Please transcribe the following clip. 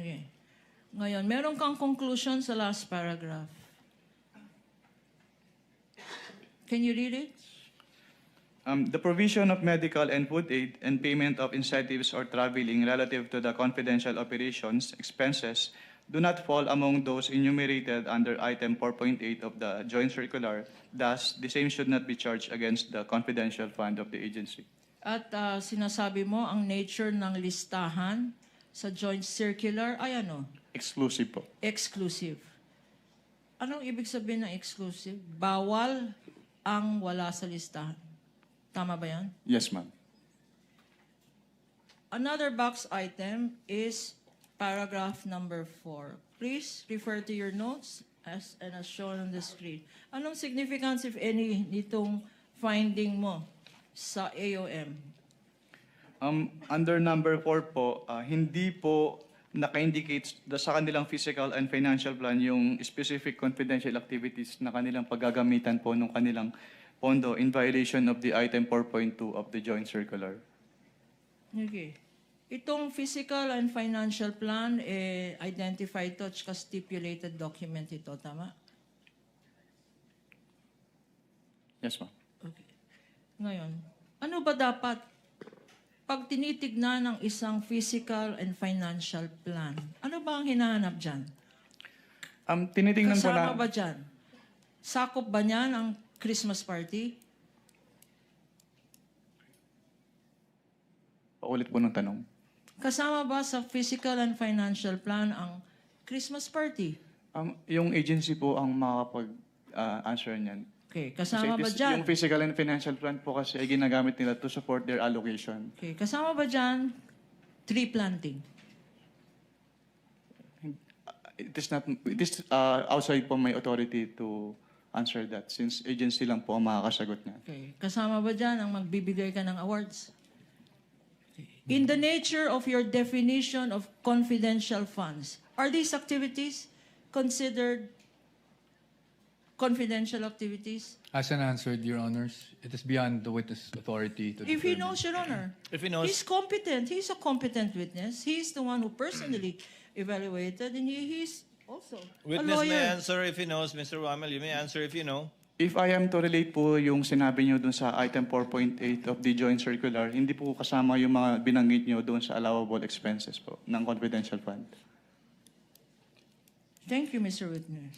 Okay. Ngayon, meron kang conclusion sa last paragraph. Can you read it? The provision of medical and food aid and payment of incentives or traveling relative to the confidential operations expenses do not fall among those enumerated under item 4.8 of the joint circular. Thus, the same should not be charged against the confidential fund of the agency. At sinasabi mo, ang nature ng listahan sa joint circular ay ano? Exclusive po. Exclusive. Anong ibig sabihin ng exclusive? Bawal ang wala sa listahan. Tama ba yan? Yes, ma'am. Another box item is paragraph number 4. Please refer to your notes as shown on the screen. Anong significance, if any, nitong finding mo sa AOM? Under number 4 po, hindi po naka-indicate sa kanilang physical and financial plan yung specific confidential activities na kanilang paggagamitan po ng kanilang pondo in violation of the item 4.2 of the joint circular. Okay. Itong physical and financial plan, identified to at stipulated document ito, tama? Yes, ma'am. Okay. Ngayon, ano ba dapat pag tinitignan ng isang physical and financial plan? Ano ba ang hinahanap dyan? Tinitingnan po Kasama na... ba dyan? Sakop ba niyan ang Christmas party? Paulit po ng tanong. Kasama ba sa physical and financial plan ang Christmas party? Yung agency po ang makakapag-answer niyan. Okay, kasama ba dyan? Yung physical and financial plan po kasi ay ginagamit nila to support their allocation. Okay, kasama ba dyan tree planting? It is outside po my authority to answer that since agency lang po ang makakasagot niya. Okay, kasama ba dyan ang magbibigay ka ng awards? Okay. In the nature of your definition of confidential funds, are these activities considered confidential activities? As an answered, Your Honors, it is beyond the witness authority to If he determine. knows, Your Honor. If he knows, He's competent. He's a competent witness. He's the one who personally evaluated, and he's also a witness may lawyer. answer if he knows, Mr. Wamel. You may answer if you know. If I am to relate po yung sinabi niyo dun sa item 4.8 of the joint circular, hindi po kasama yung mga binanggit niyo dun sa allowable expenses po ng confidential fund. Thank you, Mr. Witness.